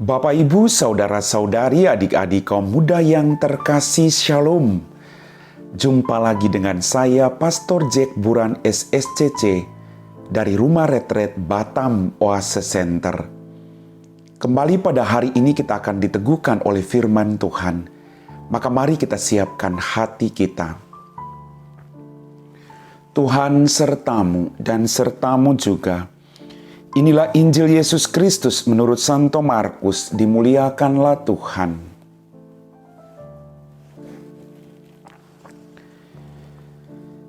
Bapak, Ibu, saudara-saudari, adik-adik kaum muda yang terkasih, Shalom. Jumpa lagi dengan saya, Pastor Jack Buran SSCC, dari Rumah Retret Batam Oase Center. Kembali pada hari ini kita akan diteguhkan oleh firman Tuhan. Maka mari kita siapkan hati kita. Tuhan sertamu dan sertamu juga. Inilah Injil Yesus Kristus menurut Santo Markus, dimuliakanlah Tuhan.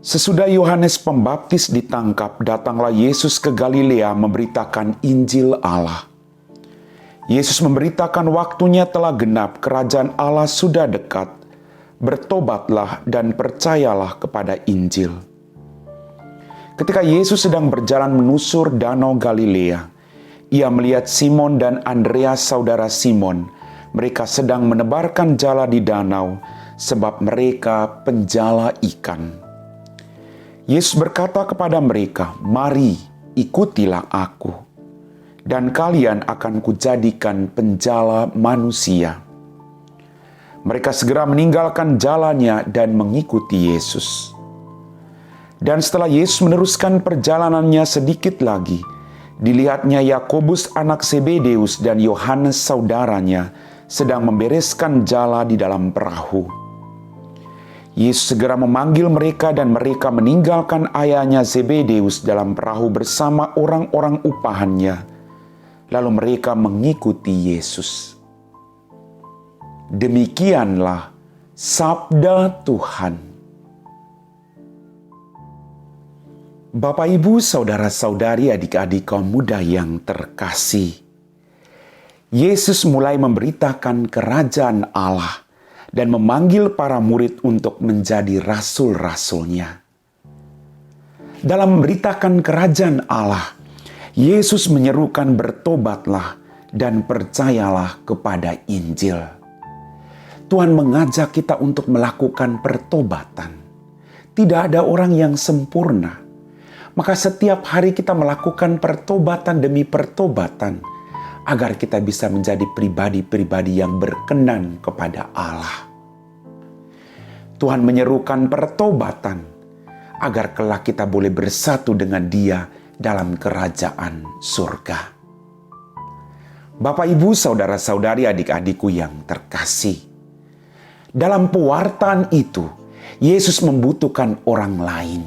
Sesudah Yohanes Pembaptis ditangkap, datanglah Yesus ke Galilea memberitakan Injil Allah. Yesus memberitakan waktunya telah genap, kerajaan Allah sudah dekat. Bertobatlah dan percayalah kepada Injil. Ketika Yesus sedang berjalan menusur danau Galilea, ia melihat Simon dan Andreas saudara Simon. Mereka sedang menebarkan jala di danau, sebab mereka penjala ikan. Yesus berkata kepada mereka, "Mari, ikutilah aku, dan kalian akan kujadikan penjala manusia." Mereka segera meninggalkan jalannya dan mengikuti Yesus. Dan setelah Yesus meneruskan perjalanannya sedikit lagi, dilihatnya Yakobus anak Zebedeus dan Yohanes saudaranya sedang membereskan jala di dalam perahu. Yesus segera memanggil mereka dan mereka meninggalkan ayahnya Zebedeus dalam perahu bersama orang-orang upahannya. Lalu mereka mengikuti Yesus. Demikianlah sabda Tuhan. Bapak, Ibu, saudara-saudari, adik-adik kaum muda yang terkasih. Yesus mulai memberitakan kerajaan Allah dan memanggil para murid untuk menjadi rasul-rasulnya. Dalam memberitakan kerajaan Allah, Yesus menyerukan bertobatlah dan percayalah kepada Injil. Tuhan mengajak kita untuk melakukan pertobatan. Tidak ada orang yang sempurna. Maka setiap hari kita melakukan pertobatan demi pertobatan agar kita bisa menjadi pribadi-pribadi yang berkenan kepada Allah. Tuhan menyerukan pertobatan agar kelak kita boleh bersatu dengan Dia dalam kerajaan surga. Bapak, Ibu, saudara-saudari, adik-adikku yang terkasih. Dalam pewartaan itu, Yesus membutuhkan orang lain.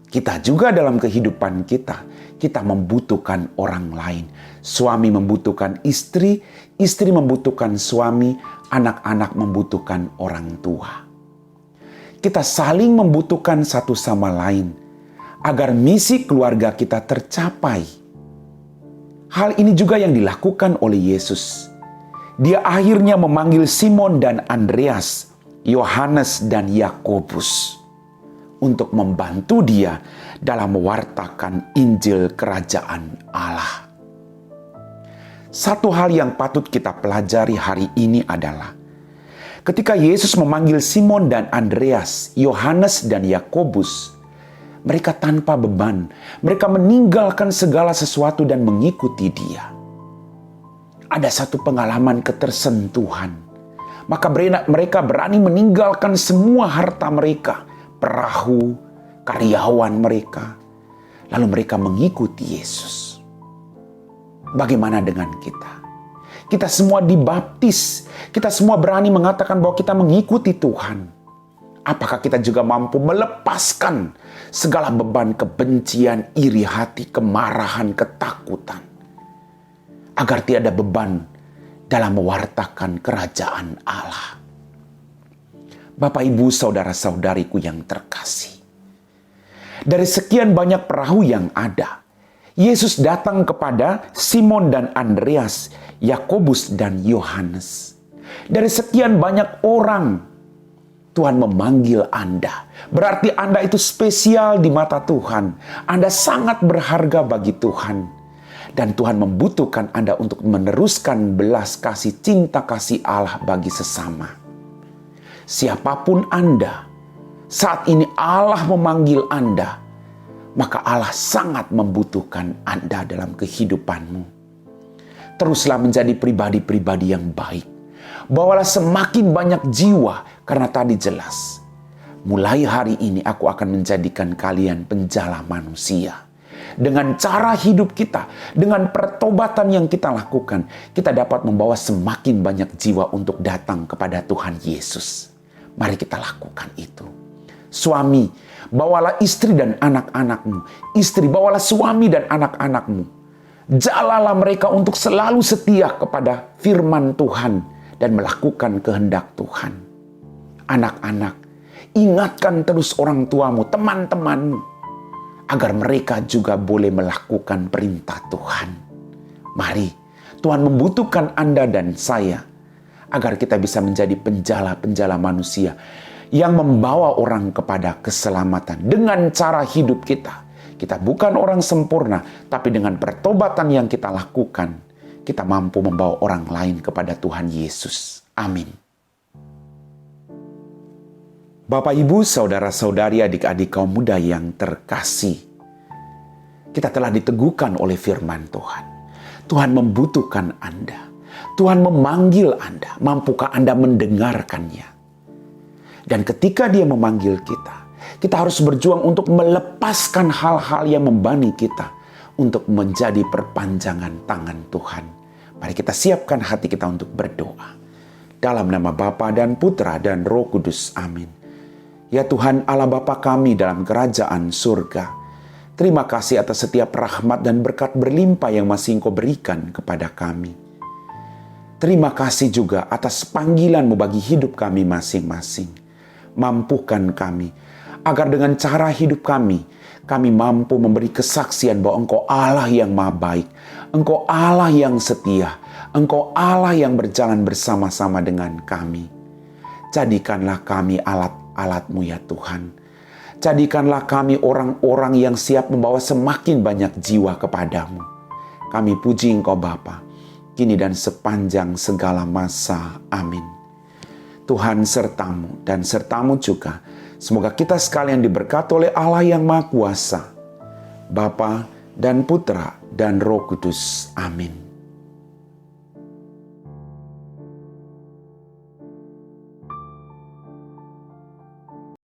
Kita juga dalam kehidupan kita membutuhkan orang lain. Suami membutuhkan istri, istri membutuhkan suami, anak-anak membutuhkan orang tua. Kita saling membutuhkan satu sama lain agar misi keluarga kita tercapai. Hal ini juga yang dilakukan oleh Yesus. Dia akhirnya memanggil Simon dan Andreas, Yohanes dan Yakobus untuk membantu dia dalam mewartakan Injil Kerajaan Allah. Satu hal yang patut kita pelajari hari ini adalah ketika Yesus memanggil Simon dan Andreas, Yohanes dan Yakobus, mereka tanpa beban, mereka meninggalkan segala sesuatu dan mengikuti Dia. Ada satu pengalaman ketersentuhan. Maka mereka berani meninggalkan semua harta mereka, perahu, karyawan mereka. Lalu mereka mengikuti Yesus. Bagaimana dengan kita? Kita semua dibaptis. Kita semua berani mengatakan bahwa kita mengikuti Tuhan. Apakah kita juga mampu melepaskan segala beban kebencian, iri hati, kemarahan, ketakutan, agar tidak ada beban dalam mewartakan kerajaan Allah? Bapak, Ibu, saudara-saudariku yang terkasih. Dari sekian banyak perahu yang ada, Yesus datang kepada Simon dan Andreas, Yakobus dan Yohanes. Dari sekian banyak orang, Tuhan memanggil Anda. Berarti Anda itu spesial di mata Tuhan. Anda sangat berharga bagi Tuhan. Dan Tuhan membutuhkan Anda untuk meneruskan belas kasih, cinta kasih Allah bagi sesama. Siapapun Anda, saat ini Allah memanggil Anda, maka Allah sangat membutuhkan Anda dalam kehidupanmu. Teruslah menjadi pribadi-pribadi yang baik. Bawalah semakin banyak jiwa, karena tadi jelas, mulai hari ini aku akan menjadikan kalian penjala manusia. Dengan cara hidup kita, dengan pertobatan yang kita lakukan, kita dapat membawa semakin banyak jiwa untuk datang kepada Tuhan Yesus. Mari kita lakukan itu. Suami, bawalah istri dan anak-anakmu. Istri, bawalah suami dan anak-anakmu. Jalalah mereka untuk selalu setia kepada firman Tuhan dan melakukan kehendak Tuhan. Anak-anak, ingatkan terus orang tuamu, teman-temanmu, agar mereka juga boleh melakukan perintah Tuhan. Mari, Tuhan membutuhkan Anda dan saya, agar kita bisa menjadi penjala-penjala manusia yang membawa orang kepada keselamatan. Dengan cara hidup kita, kita bukan orang sempurna, tapi dengan pertobatan yang kita lakukan, kita mampu membawa orang lain kepada Tuhan Yesus. Amin. Bapak, Ibu, saudara-saudari, adik-adik kaum muda yang terkasih, kita telah diteguhkan oleh firman Tuhan. Tuhan membutuhkan Anda. Tuhan memanggil Anda. Mampukah Anda mendengarkannya? Dan ketika Dia memanggil kita, kita harus berjuang untuk melepaskan hal-hal yang membebani kita untuk menjadi perpanjangan tangan Tuhan. Mari kita siapkan hati kita untuk berdoa. Dalam nama Bapa dan Putra dan Roh Kudus. Amin. Ya Tuhan Allah Bapa kami dalam kerajaan surga, terima kasih atas setiap rahmat dan berkat berlimpah yang masih Engkau berikan kepada kami. Terima kasih juga atas panggilan-Mu bagi hidup kami masing-masing. Mampukan kami, agar dengan cara hidup kami mampu memberi kesaksian bahwa Engkau Allah yang maha baik, Engkau Allah yang setia, Engkau Allah yang berjalan bersama-sama dengan kami. Jadikanlah kami alat-alat-Mu ya Tuhan. Jadikanlah kami orang-orang yang siap membawa semakin banyak jiwa kepadamu. Kami puji Engkau Bapa, kini dan sepanjang segala masa. Amin. Tuhan sertamu dan sertamu juga. Semoga kita sekalian diberkati oleh Allah yang Maha Kuasa, Bapa dan Putra dan Roh Kudus. Amin.